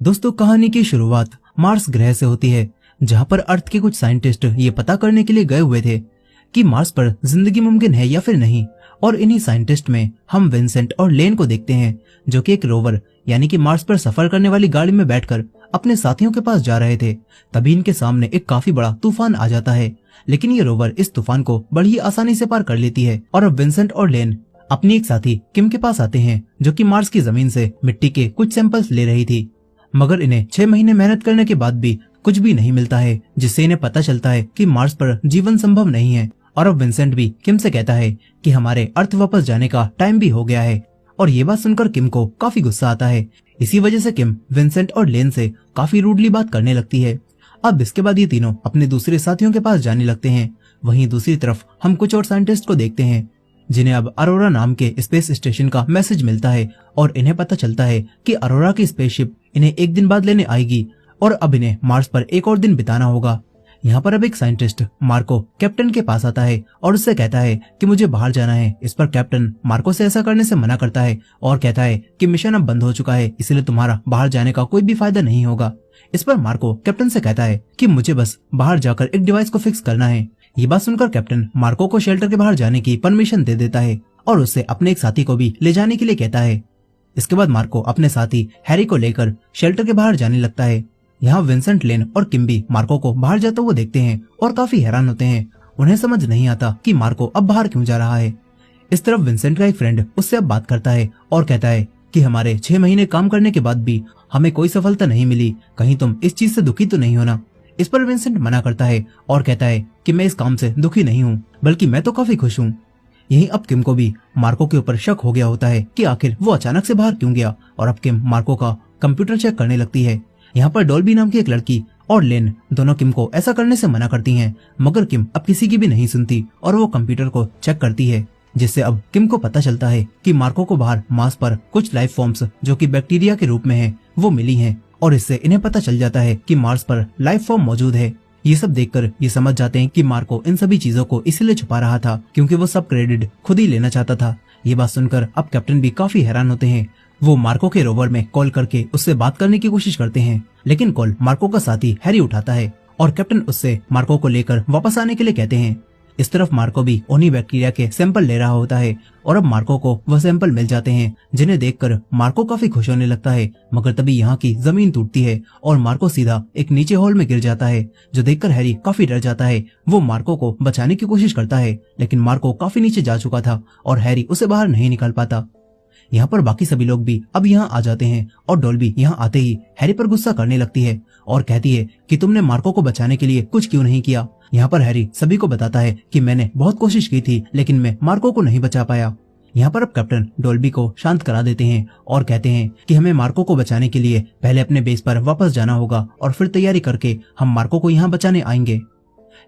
दोस्तों, कहानी की शुरुआत मार्स ग्रह से होती है, जहां पर अर्थ के कुछ साइंटिस्ट ये पता करने के लिए गए हुए थे कि मार्स पर जिंदगी मुमकिन है या फिर नहीं। और इन्हीं साइंटिस्ट में हम विंसेंट और लेन को देखते हैं, जो कि एक रोवर यानी कि मार्स पर सफर करने वाली गाड़ी में बैठकर अपने साथियों के पास जा रहे थे। तभी इनके सामने एक काफी बड़ा तूफान आ जाता है, लेकिन ये रोवर इस तूफान को बड़ी आसानी से पार कर लेती है। और अब विंसेंट और लेन अपनी एक साथी किम के पास आते हैं, जो कि मार्स की जमीन से मिट्टी के कुछ सैंपल्स ले रही थी। मगर इन्हें 6 महीने मेहनत करने के बाद भी कुछ भी नहीं मिलता है, जिससे इन्हें पता चलता है कि मार्स पर जीवन संभव नहीं है। और अब विंसेंट भी किम से कहता है कि हमारे अर्थ वापस जाने का टाइम भी हो गया है। और ये बात सुनकर किम को काफी गुस्सा आता है। इसी वजह से किम विंसेंट और लेन से काफी रूडली बात करने लगती है। अब इसके बाद ये तीनों अपने दूसरे साथियों के पास जाने लगते हैं। वहीं दूसरी तरफ हम कुछ और साइंटिस्ट को देखते हैं, जिन्हें अब अरोरा नाम के स्पेस स्टेशन का मैसेज मिलता है। और इन्हें पता चलता है कि अरोरा की स्पेसशिप इन्हें एक दिन बाद लेने आएगी और अब इन्हें मार्स पर एक और दिन बिताना होगा। यहाँ पर अब एक साइंटिस्ट मार्को कैप्टन के पास आता है और उससे कहता है कि मुझे बाहर जाना है। इस पर कैप्टन मार्को से ऐसा करने से मना करता है और कहता है कि मिशन अब बंद हो चुका है, इसलिए तुम्हारा बाहर जाने का कोई भी फायदा नहीं होगा। इस पर मार्को कैप्टन से कहता है कि मुझे बस बाहर जाकर एक डिवाइस को फिक्स करना है। ये बात सुनकर कैप्टन मार्को को शेल्टर के बाहर जाने की परमिशन दे देता है और उससे अपने एक साथी को भी ले जाने के लिए कहता है। इसके बाद मार्को अपने साथी हैरी को लेकर शेल्टर के बाहर जाने लगता है। यहाँ विंसेंट, लेन और किम भी मार्को को बाहर जाते हुए देखते हैं और काफी हैरान होते हैं। उन्हें समझ नहीं आता कि मार्को अब बाहर क्यों जा रहा है। इस तरफ विंसेंट का एक फ्रेंड उससे अब बात करता है और कहता है कि हमारे 6 महीने काम करने के बाद भी हमें कोई सफलता नहीं मिली, कहीं तुम इस चीज से दुखी तो नहीं होना। इस पर विंसेंट मना करता है और कहता है कि मैं इस काम से दुखी नहीं हूँ, बल्कि मैं तो काफी खुश हूँ। यहीं अब किम को भी मार्को के ऊपर शक हो गया होता है कि आखिर वो अचानक से बाहर क्यों गया। और अब किम मार्को का कंप्यूटर चेक करने लगती है। यहाँ पर डॉल्बी नाम की एक लड़की और लेन दोनों किम को ऐसा करने से मना करती हैं, मगर किम अब किसी की भी नहीं सुनती और वो कंप्यूटर को चेक करती है, जिससे अब किम को पता चलता है कि मार्को को बाहर मार्स पर कुछ लाइफ फॉर्म्स जो कि बैक्टीरिया के रूप में हैं, वो मिली हैं। और इससे इन्हें पता चल जाता है कि मार्स पर लाइफ फॉर्म मौजूद है। ये सब देखकर ये समझ जाते हैं कि मार्को इन सभी चीजों को इसलिए छुपा रहा था क्योंकि वो सब क्रेडिट खुद ही लेना चाहता था। ये बात सुनकर अब कैप्टन भी काफी हैरान होते हैं। वो मार्को के रोवर में कॉल करके उससे बात करने की कोशिश करते हैं, लेकिन कॉल मार्को का साथी हैरी उठाता है और कैप्टन उससे मार्को को लेकर वापस आने के लिए कहते हैं। इस तरफ मार्को भी उन्हीं बैक्टीरिया के सैंपल ले रहा होता है और अब मार्को को वह सैंपल मिल जाते हैं, जिन्हें देखकर मार्को काफी खुश होने लगता है। मगर तभी यहाँ की जमीन टूटती है और मार्को सीधा एक नीचे हॉल में गिर जाता है, जो देखकर हैरी काफी डर जाता है। वो मार्को को बचाने की कोशिश करता है, लेकिन मार्को काफी नीचे जा चुका था और हैरी उसे बाहर नहीं निकाल पाता। यहाँ पर बाकी सभी लोग भी अब यहाँ आ जाते हैं और डॉल्बी यहाँ आते ही हैरी पर गुस्सा करने लगती है और कहती है कि तुमने मार्को को बचाने के लिए कुछ क्यों नहीं किया। यहाँ पर हैरी सभी को बताता है कि मैंने बहुत कोशिश की थी, लेकिन मैं मार्को को नहीं बचा पाया। यहाँ पर अब कैप्टन डॉल्बी को शांत करा देते हैं और कहते हैं कि हमें मार्को को बचाने के लिए पहले अपने बेस पर वापस जाना होगा और फिर तैयारी करके हम मार्को को यहाँ बचाने आएंगे।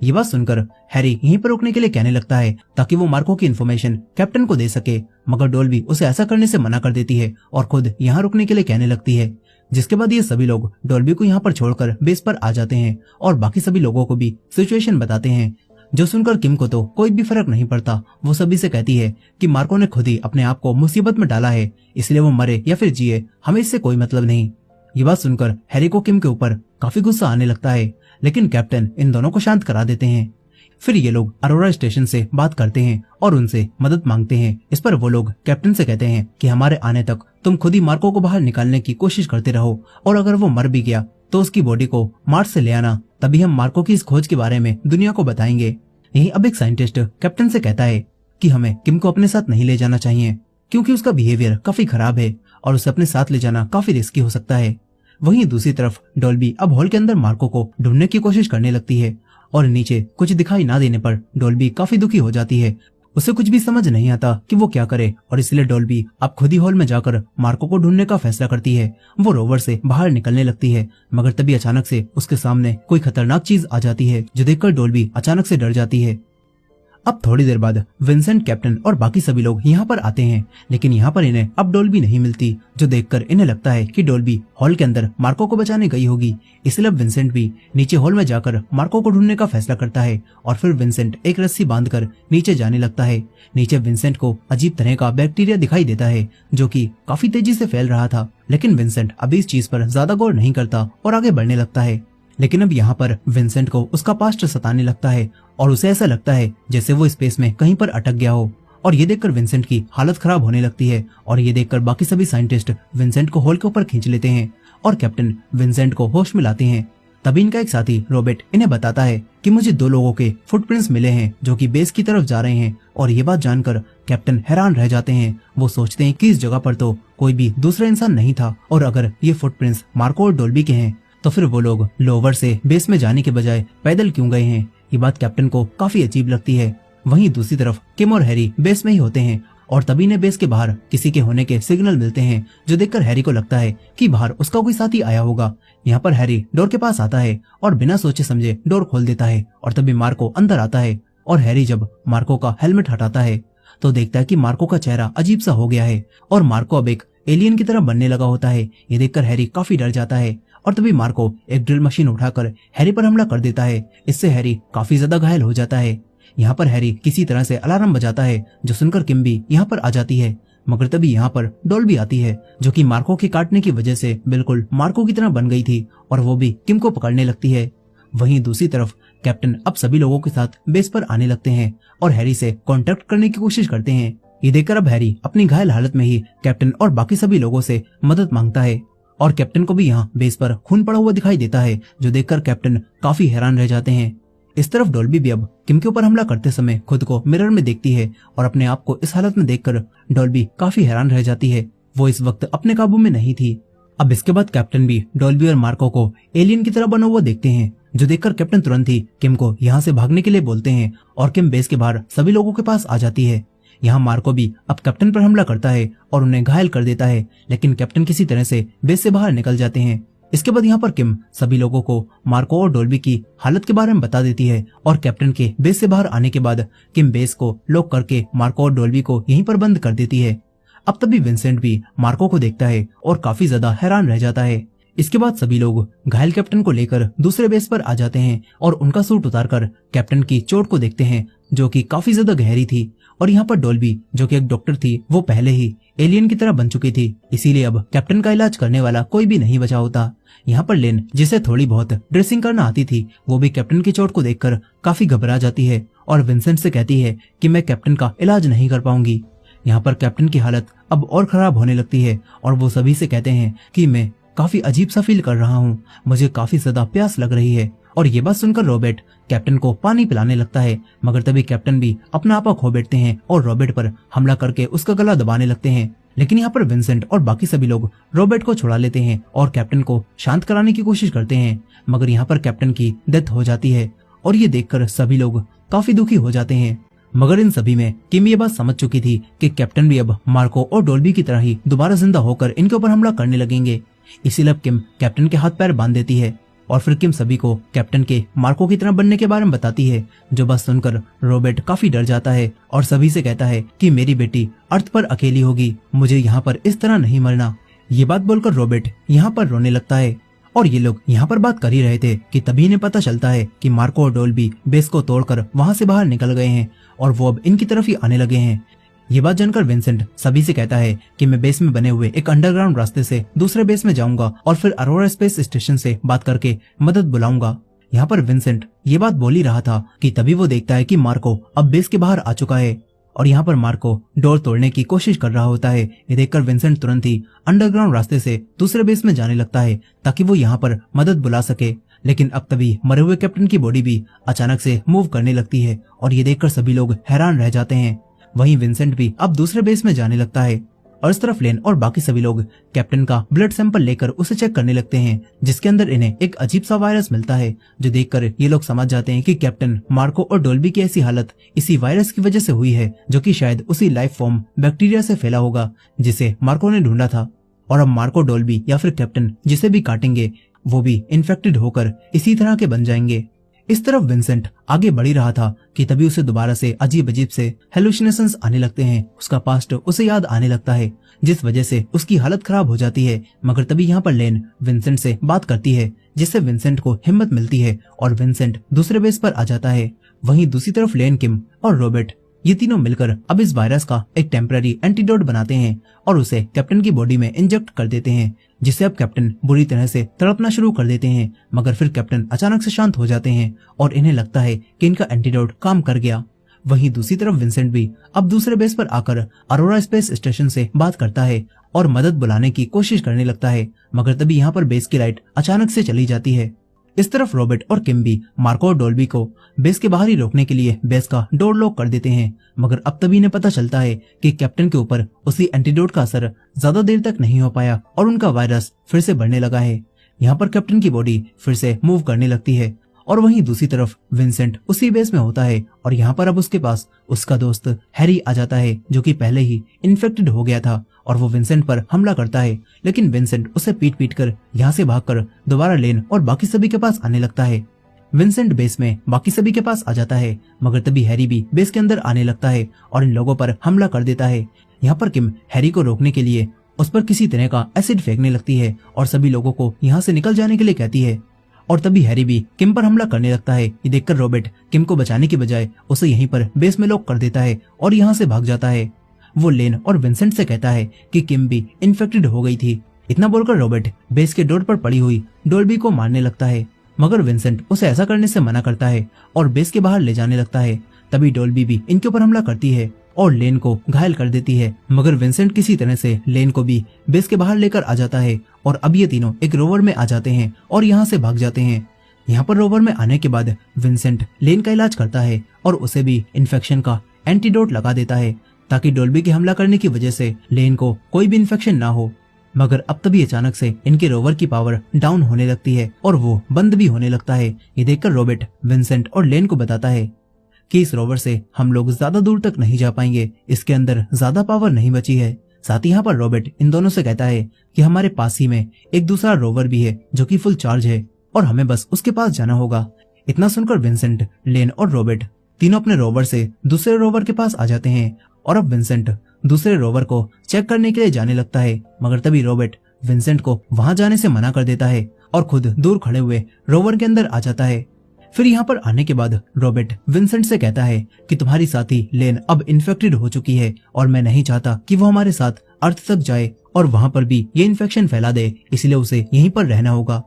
ये बात सुनकर हैरी यहीं पर रुकने के लिए कहने लगता है ताकि वो मार्को की इन्फॉर्मेशन कैप्टन को दे सके, मगर डॉल्बी उसे ऐसा करने से मना कर देती है और खुद यहाँ रुकने के लिए कहने लगती है। जिसके बाद ये सभी लोग डॉल्बी को यहाँ पर छोड़कर बेस पर आ जाते हैं और बाकी सभी लोगों को भी सिचुएशन बताते हैं, जो सुनकर किम को तो कोई भी फर्क नहीं पड़ता। वो सभी से कहती है कि मार्को ने खुद ही अपने आप को मुसीबत में डाला है, इसलिए वो मरे या फिर जिए, हमें इससे कोई मतलब नहीं। ये बात सुनकर हैरी को किम के ऊपर काफी गुस्सा आने लगता है, लेकिन कैप्टन इन दोनों को शांत करा देते हैं। फिर ये लोग अरोरा स्टेशन से बात करते हैं और उनसे मदद मांगते हैं। इस पर वो लोग कैप्टन से कहते हैं कि हमारे आने तक तुम खुद ही मार्को को बाहर निकालने की कोशिश करते रहो और अगर वो मर भी गया तो उसकी बॉडी को मार्स से ले आना, तभी हम मार्को की इस खोज के बारे में दुनिया को बताएंगे। यही अब एक साइंटिस्ट कैप्टन से कहता है कि हमें किम को अपने साथ नहीं ले जाना चाहिए क्योंकि उसका बिहेवियर काफी खराब है और उसे अपने साथ ले जाना काफी रिस्की हो सकता है। वहीं दूसरी तरफ डॉल्बी अब हॉल के अंदर मार्को को ढूंढने की कोशिश करने लगती है और नीचे कुछ दिखाई ना देने पर डॉल्बी काफी दुखी हो जाती है। उसे कुछ भी समझ नहीं आता कि वो क्या करे और इसलिए डॉल्बी अब खुद ही हॉल में जाकर मार्को को ढूंढने का फैसला करती है। वो रोवर से बाहर निकलने लगती है, मगर तभी अचानक से उसके सामने कोई खतरनाक चीज आ जाती है, जो देखकर डॉल्बी अचानक से डर जाती है। अब थोड़ी देर बाद विंसेंट, कैप्टन और बाकी सभी लोग यहाँ पर आते हैं, लेकिन यहाँ पर इन्हें अब डॉल्बी नहीं मिलती, जो देखकर इन्हें लगता है कि डॉल्बी हॉल के अंदर मार्को को बचाने गई होगी। इसलिए अब विंसेंट भी नीचे हॉल में जाकर मार्को को ढूंढने का फैसला करता है और फिर विंसेंट एक रस्सी बांधकर नीचे जाने लगता है। नीचे विंसेंट को अजीब तरह का बैक्टीरिया दिखाई देता है जो कि काफी तेजी से फैल रहा था, लेकिन विंसेंट अभी इस चीज पर ज्यादा गौर नहीं करता और आगे बढ़ने लगता है। लेकिन अब यहाँ पर विंसेंट को उसका पास्ट सताने लगता है और उसे ऐसा लगता है जैसे वो स्पेस में कहीं पर अटक गया हो। और ये देखकर विंसेंट की हालत खराब होने लगती है और ये देखकर बाकी सभी साइंटिस्ट विंसेंट को हॉल के ऊपर खींच लेते हैं और कैप्टन विंसेंट को होश में लाते हैं। तभी इनका एक साथी रॉबर्ट इन्हें बताता है कि मुझे 2 लोगों के फुटप्रिंट्स मिले हैं जो कि बेस की तरफ जा रहे हैं। और ये बात जानकर कैप्टन हैरान रह जाते हैं। वो सोचते हैं कि इस जगह पर तो कोई भी दूसरा इंसान नहीं था और अगर ये फुटप्रिंट्स मार्को और डॉल्बी के हैं तो फिर वो लोग लोवर से बेस में जाने के बजाय पैदल क्यों गए हैं। ये बात कैप्टन को काफी अजीब लगती है। वहीं दूसरी तरफ किम और हैरी बेस में ही होते हैं और तभी ने बेस के बाहर किसी के होने के सिग्नल मिलते हैं, जो देखकर हैरी को लगता है कि बाहर उसका कोई साथी आया होगा। यहाँ पर हैरी डोर के पास आता है और बिना सोचे समझे डोर खोल देता है और तभी मार्को अंदर आता है। और हैरी जब मार्को का हेलमेट हटाता है तो देखता है कि मार्को का चेहरा अजीब सा हो गया है और मार्को अब एक एलियन की तरह बनने लगा होता है। ये देखकर हैरी काफी डर जाता है और तभी मार्को एक ड्रिल मशीन उठाकर हैरी पर हमला कर देता है। इससे हैरी काफी ज्यादा घायल हो जाता है। यहाँ पर हैरी किसी तरह से अलार्म बजाता है, जो सुनकर किम भी यहाँ पर आ जाती है। मगर तभी यहाँ पर डॉल्बी आती है, जो कि मार्को के काटने की वजह से बिल्कुल मार्को की तरह बन गई थी और वो भी किम को पकड़ने लगती है। वहीं दूसरी तरफ कैप्टन अब सभी लोगों के साथ बेस पर आने लगते हैं और हैरी से कांटेक्ट करने की कोशिश करते हैं। ये देखकर अब हैरी अपनी घायल हालत में ही कैप्टन और बाकी सभी लोगों से मदद मांगता है और कैप्टन को भी यहाँ बेस पर खून पड़ा हुआ दिखाई देता है, जो देखकर कैप्टन काफी हैरान रह जाते हैं। इस तरफ डॉल्बी भी अब किम के ऊपर हमला करते समय खुद को मिरर में देखती है और अपने आप को इस हालत में देखकर डॉल्बी काफी हैरान रह जाती है। वो इस वक्त अपने काबू में नहीं थी। अब इसके बाद कैप्टन भी डॉल्बी और मार्को को एलियन की तरह बना हुआ देखते हैं, जो देखकर कैप्टन तुरंत ही किम को यहाँ से भागने के लिए बोलते हैं और किम बेस के बाहर सभी लोगों के पास आ जाती है। यहाँ मार्को भी अब कैप्टन पर हमला करता है और उन्हें घायल कर देता है, लेकिन कैप्टन किसी तरह से बेस से बाहर निकल जाते हैं। इसके बाद यहाँ पर किम सभी लोगों को मार्को और डॉल्बी की हालत के बारे में बता देती है और कैप्टन के बेस से बाहर आने के बाद किम बेस को लॉक करके मार्को और डॉल्बी को यहीं पर बंद कर देती है। अब तभी विंसेंट भी मार्को को देखता है और काफी ज्यादा हैरान रह जाता है। इसके बाद सभी लोग घायल कैप्टन को लेकर दूसरे बेस पर आ जाते हैं और उनका सूट उतारकर कैप्टन की चोट को देखते हैं, जो कि काफी ज्यादा गहरी थी। और यहाँ पर डॉल्बी, जो कि एक डॉक्टर थी, वो पहले ही एलियन की तरह बन चुकी थी, इसीलिए अब कैप्टन का इलाज करने वाला कोई भी नहीं बचा होता। यहाँ पर लेन, जिसे थोड़ी बहुत ड्रेसिंग करना आती थी, वो भी कैप्टन की चोट को देखकर काफी घबरा जाती है और विंसेंट से कहती है कि मैं कैप्टन का इलाज नहीं कर पाऊंगी। यहाँ पर कैप्टन की हालत अब और खराब होने लगती है और वो सभी से कहते हैं कि मैं काफी अजीब सा फील कर रहा हूँ, मुझे काफी ज्यादा प्यास लग रही है। और ये बात सुनकर रॉबर्ट कैप्टन को पानी पिलाने लगता है, मगर तभी कैप्टन भी अपना आपा खो बैठते हैं और रॉबर्ट पर हमला करके उसका गला दबाने लगते हैं। लेकिन यहाँ पर विंसेंट और बाकी सभी लोग रॉबर्ट को छुड़ा लेते हैं और कैप्टन को शांत कराने की कोशिश करते हैं, मगर यहाँ पर कैप्टन की डेथ हो जाती है और ये देखकर सभी लोग काफी दुखी हो जाते हैं। मगर इन सभी में किम ये बात समझ चुकी थी कि कैप्टन भी अब मार्को और डॉल्बी की तरह ही दोबारा जिंदा होकर इनके ऊपर हमला करने लगेंगे। इसीलिए अब किम कैप्टन के हाथ पैर बांध देती है और फिर किम सभी को कैप्टन के मार्को की तरह बनने के बारे में बताती है, जो बात सुनकर रॉबर्ट काफी डर जाता है और सभी से कहता है कि मेरी बेटी अर्थ पर अकेली होगी, मुझे यहाँ पर इस तरह नहीं मरना। ये बात बोलकर रॉबर्ट यहाँ पर रोने लगता है और ये लोग यहाँ पर बात कर ही रहे थे कि तभी इन्हें पता चलता है कि मार्को और डॉल्बी बेस को तोड़कर वहां से बाहर निकल गए हैं और वो अब इनकी तरफ ही आने लगे हैं। ये बात जानकर विंसेंट सभी से कहता है कि मैं बेस में बने हुए एक अंडरग्राउंड रास्ते से दूसरे बेस में जाऊंगा और फिर अरोरा स्पेस स्टेशन से बात करके मदद बुलाऊंगा। यहाँ पर विंसेंट ये बात बोल ही रहा था कि तभी वो देखता है कि मार्को अब बेस के बाहर आ चुका है और यहाँ पर मार्को डोर तोड़ने की कोशिश कर रहा होता है। ये देखकर विंसेंट तुरंत ही अंडरग्राउंड रास्ते से दूसरे बेस में जाने लगता है ताकि वो यहाँ पर मदद बुला सके। लेकिन अब तभी मरे हुए कैप्टन की बॉडी भी अचानक से मूव करने लगती है और ये देखकर सभी लोग हैरान रह जाते हैं। वहीं विंसेंट भी अब दूसरे बेस में जाने लगता है और इस तरफ लेन और बाकी सभी लोग कैप्टन का ब्लड सैंपल लेकर उसे चेक करने लगते हैं, जिसके अंदर इन्हें एक अजीब सा वायरस मिलता है, जो देखकर ये लोग समझ जाते हैं कि कैप्टन मार्को और डॉल्बी की ऐसी हालत इसी वायरस की वजह से हुई है, जो कि शायद उसी लाइफ फॉर्म बैक्टीरिया से फैला होगा जिसे मार्को ने ढूंढा था। और अब मार्को, डॉल्बी या फिर कैप्टन जिसे भी काटेंगे वो भी इन्फेक्टेड होकर इसी तरह के बन जाएंगे। इस तरफ विंसेंट आगे बढ़ ही रहा था कि तभी उसे दोबारा से अजीब अजीब से हेलुसिनेशंस आने लगते हैं। उसका पास्ट उसे याद आने लगता है, जिस वजह से उसकी हालत खराब हो जाती है। मगर तभी यहाँ पर लेन विंसेंट से बात करती है, जिससे विंसेंट को हिम्मत मिलती है और विंसेंट दूसरे बेस पर आ जाता है। वहीं दूसरी तरफ लेन, किम और रॉबर्ट ये तीनों मिलकर अब इस वायरस का एक टेम्पररी एंटीडोट बनाते हैं और उसे कैप्टन की बॉडी में इंजेक्ट कर देते हैं, जिससे अब कैप्टन बुरी तरह से तड़पना शुरू कर देते हैं। मगर फिर कैप्टन अचानक से शांत हो जाते हैं और इन्हें लगता है कि इनका एंटीडोट काम कर गया। वहीं दूसरी तरफ विंसेंट भी अब दूसरे बेस पर आकर अरोरा स्पेस स्टेशन से बात करता है और मदद बुलाने की कोशिश करने लगता है। मगर तभी यहाँ पर बेस की लाइट अचानक से चली जाती है। इस तरफ रॉबर्ट और किम भी मार्को और डोल्बी को बेस के बाहर ही रोकने के लिए बेस का डोर लॉक कर देते हैं। मगर अब तभी इन्हें पता चलता है कि कैप्टन के ऊपर उसी एंटीडोट का असर ज्यादा देर तक नहीं हो पाया और उनका वायरस फिर से बढ़ने लगा है। यहाँ पर कैप्टन की बॉडी फिर से मूव करने लगती है और वहीं दूसरी तरफ विंसेंट उसी बेस में होता है और यहाँ पर अब उसके पास उसका दोस्त हैरी आ जाता है, जो कि पहले ही इन्फेक्टेड हो गया था और वो विंसेंट पर हमला करता है। लेकिन विंसेंट उसे पीट कर यहाँ से भागकर दोबारा लेन और बाकी सभी के पास आने लगता है। विंसेंट बेस में बाकी सभी के पास आ जाता है, मगर तभी हैरी भी बेस के अंदर आने लगता है और इन लोगों पर हमला कर देता है। यहाँ पर किम हैरी को रोकने के लिए उस पर किसी तरह का एसिड फेंकने लगती है और सभी लोगों को यहाँ से निकल जाने के लिए कहती है। और तभी हैरी भी किम पर हमला करने लगता है। ये देखकर रॉबर्ट किम को बचाने की बजाय उसे यहीं पर बेस में लॉक कर देता है और यहाँ से भाग जाता है। वो लेन और विंसेंट से कहता है कि किम भी इन्फेक्टेड हो गई थी। इतना बोलकर रॉबर्ट बेस के डोर पर पड़ी हुई डोल्बी को मारने लगता है, मगर विंसेंट उसे ऐसा करने से मना करता है और बेस के बाहर ले जाने लगता है। तभी डोल्बी भी इनके ऊपर हमला करती है और लेन को घायल कर देती है। मगर विंसेंट किसी तरह से लेन को भी बेस के बाहर लेकर आ जाता है और अब ये तीनों एक रोवर में आ जाते हैं और यहाँ से भाग जाते हैं। यहाँ पर रोवर में आने के बाद विंसेंट लेन का इलाज करता है और उसे भी इन्फेक्शन का एंटीडोट लगा देता है, ताकि डोल्बी के हमला करने की वजह से लेन को कोई भी इन्फेक्शन ना हो। मगर अब तभी अचानक से इनके रोवर की पावर डाउन होने लगती है और वो बंद भी होने लगता है। ये देखकर रॉबर्ट विंसेंट और लेन को बताता है कि इस रोवर से हम लोग ज्यादा दूर तक नहीं जा पाएंगे, इसके अंदर ज्यादा पावर नहीं बची है। साथ ही यहाँ पर रॉबर्ट इन दोनों से कहता है कि हमारे पास ही में एक दूसरा रोवर भी है जो कि फुल चार्ज है और हमें बस उसके पास जाना होगा। इतना सुनकर विंसेंट, लेन और रॉबर्ट तीनों अपने रोवर से दूसरे रोवर के पास आ जाते हैं और अब विंसेंट दूसरे रोवर को चेक करने के लिए जाने लगता है। मगर तभी रॉबर्ट विंसेंट को वहां जाने से मना कर देता है और खुद दूर खड़े हुए रोवर के अंदर आ जाता है। फिर यहाँ पर आने के बाद रॉबर्ट विंसेंट से कहता है कि तुम्हारी साथी लेन अब इन्फेक्टेड हो चुकी है और मैं नहीं चाहता कि वो हमारे साथ अर्थ तक जाए और वहां पर भी ये इन्फेक्शन फैला दे, इसलिए उसे यहीं पर रहना होगा।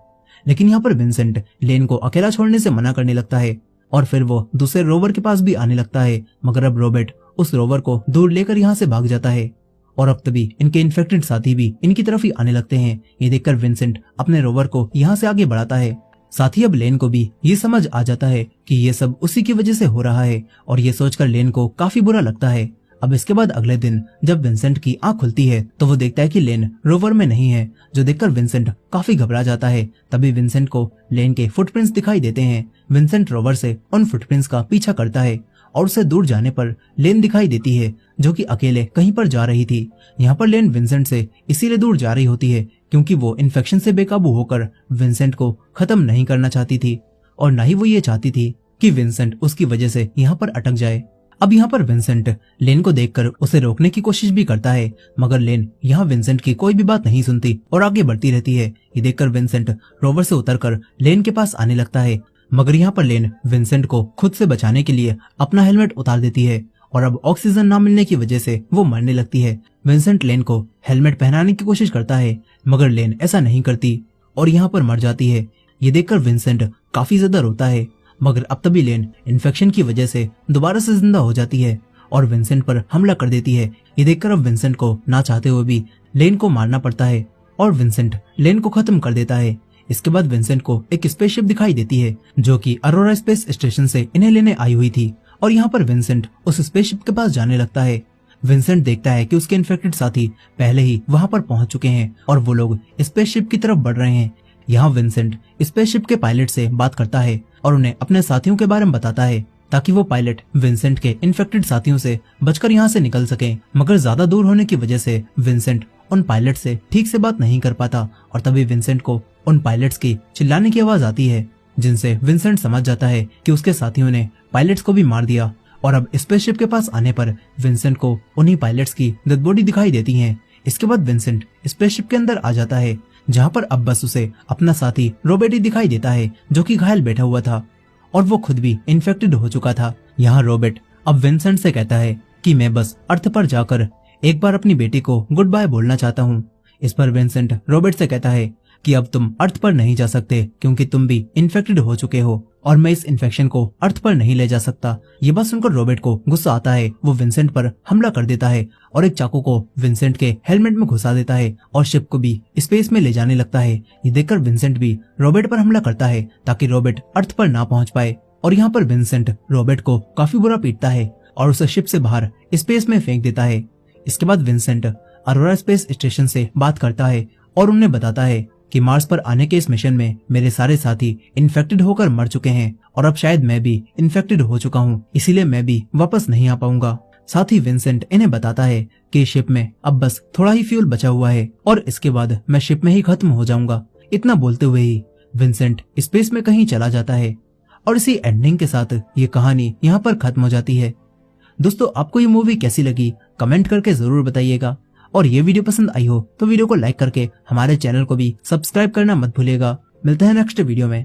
लेकिन यहाँ पर विंसेंट लेन को अकेला छोड़ने से मना करने लगता है और फिर वो दूसरे रोवर के पास भी आने लगता है। मगर अब रॉबर्ट उस रोवर को दूर लेकर यहाँ से भाग जाता है और अब तभी इनके इन्फेक्टेड साथी भी इनकी तरफ ही आने लगते हैं। ये देखकर विंसेंट अपने रोवर को यहाँ से आगे बढ़ाता है। साथ ही अब लेन को भी ये समझ आ जाता है कि ये सब उसी की वजह से हो रहा है और ये सोचकर लेन को काफी बुरा लगता है। अब इसके बाद अगले दिन जब विंसेंट की आंख खुलती है तो वो देखता है कि लेन रोवर में नहीं है, जो देखकर विंसेंट काफी घबरा जाता है। तभी विंसेंट को लेन के फुटप्रिंट्स दिखाई देते हैं। विंसेंट रोवर से उन फुटप्रिंट्स का पीछा करता है और उसे दूर जाने पर लेन दिखाई देती है, जो कि अकेले कहीं पर जा रही थी। यहाँ पर लेन विंसेंट से इसीलिए दूर जा रही होती है क्योंकि वो इन्फेक्शन से बेकाबू होकर विंसेंट को खत्म नहीं करना चाहती थी और न ही वो ये चाहती थी कि विंसेंट उसकी वजह से यहाँ पर अटक जाए। अब यहाँ पर विंसेंट लेन को देखकर उसे रोकने की कोशिश भी करता है, मगर लेन यहाँ विंसेंट की कोई भी बात नहीं सुनती और आगे बढ़ती रहती है। ये देखकर विंसेंट रोवर से उतरकर लेन के पास आने लगता है, मगर यहाँ पर लेन विंसेंट को खुद से बचाने के लिए अपना हेलमेट उतार देती है और अब ऑक्सीजन ना मिलने की वजह से वो मरने लगती है। विंसेंट लेन को हेलमेट पहनाने की कोशिश करता है, मगर लेन ऐसा नहीं करती और यहाँ पर मर जाती है। ये देखकर विंसेंट काफी ज्यादा रोता है, मगर अब तभी लेन इन्फेक्शन की वजह से दोबारा से जिंदा हो जाती है और विंसेंट पर हमला कर देती है। ये देखकर अब विंसेंट को ना चाहते हुए भी लेन को मारना पड़ता है और विंसेंट लेन को खत्म कर देता है। इसके बाद विंसेंट को एक स्पेसशिप दिखाई देती है जो कि अरोरा स्पेस स्टेशन से इन्हें लेने आई हुई थी और यहाँ पर विंसेंट उस स्पेसशिप के पास जाने लगता है। विंसेंट देखता है कि उसके इन्फेक्टेड साथी पहले ही वहां पर पहुंच चुके हैं और वो लोग स्पेसशिप की तरफ बढ़ रहे हैं। यहाँ विंसेंट स्पेसशिप के पायलट से बात करता है और उन्हें अपने साथियों के बारे में बताता है ताकि वो पायलट विंसेंट के इन्फेक्टेड साथियों से बचकर यहाँ से निकल सके। मगर ज्यादा दूर होने की वजह से विंसेंट उन पायलट से ठीक से बात नहीं कर पाता और तभी विंसेंट को उन पायलट्स की चिल्लाने की आवाज आती है जिनसे विंसेंट समझ जाता है कि उसके साथियों ने पायलट्स को भी मार दिया। और अब स्पेसशिप के पास आने पर विंसेंट को उन्हीं पायलट्स की डेड बॉडी दिखाई देती है। इसके बाद विंसेंट स्पेसशिप के अंदर आ जाता है, जहाँ पर अब बस उसे अपना साथी रॉबर्ट ही दिखाई देता है, जो कि घायल बैठा हुआ था और वो खुद भी इन्फेक्टेड हो चुका था। यहाँ रॉबर्ट अब विंसेंट से कहता है कि मैं बस अर्थ पर जाकर एक बार अपनी बेटी को गुड बाय बोलना चाहता हूँ। इस पर विंसेंट रॉबर्ट से कहता है कि अब तुम अर्थ पर नहीं जा सकते क्योंकि तुम भी इन्फेक्टेड हो चुके हो और मैं इस इन्फेक्शन को अर्थ पर नहीं ले जा सकता। ये बात सुनकर रॉबर्ट को गुस्सा आता है। वो विंसेंट पर हमला कर देता है और एक चाकू को विंसेंट के हेलमेट में घुसा देता है और शिप को भी स्पेस में ले जाने लगता है। ये देखकर विंसेंट भी रॉबर्ट पर हमला करता है ताकि रॉबर्ट अर्थ पर ना पहुंच पाए। और यहाँ पर विंसेंट रॉबर्ट को काफी बुरा पीटता है और उसे शिप से बाहर स्पेस में फेंक देता है। इसके बाद विंसेंट अरोरा स्पेस स्टेशन से बात करता है और उन्हें बताता है कि मार्स पर आने के इस मिशन में मेरे सारे साथी इन्फेक्टेड होकर मर चुके हैं और अब शायद मैं भी इन्फेक्टेड हो चुका हूँ, इसीलिए मैं भी वापस नहीं आ पाऊंगा। साथ ही विंसेंट इन्हें बताता है कि शिप में अब बस थोड़ा ही फ्यूल बचा हुआ है और इसके बाद मैं शिप में ही खत्म हो जाऊंगा। इतना बोलते हुए ही विंसेंट स्पेस में कहीं चला जाता है और इसी एंडिंग के साथ ये कहानी यहाँ पर खत्म हो जाती है। दोस्तों, आपको ये मूवी कैसी लगी कमेंट करके जरूर बताइएगा और ये वीडियो पसंद आई हो तो वीडियो को लाइक करके हमारे चैनल को भी सब्सक्राइब करना मत भूलिएगा। मिलते हैं नेक्स्ट वीडियो में।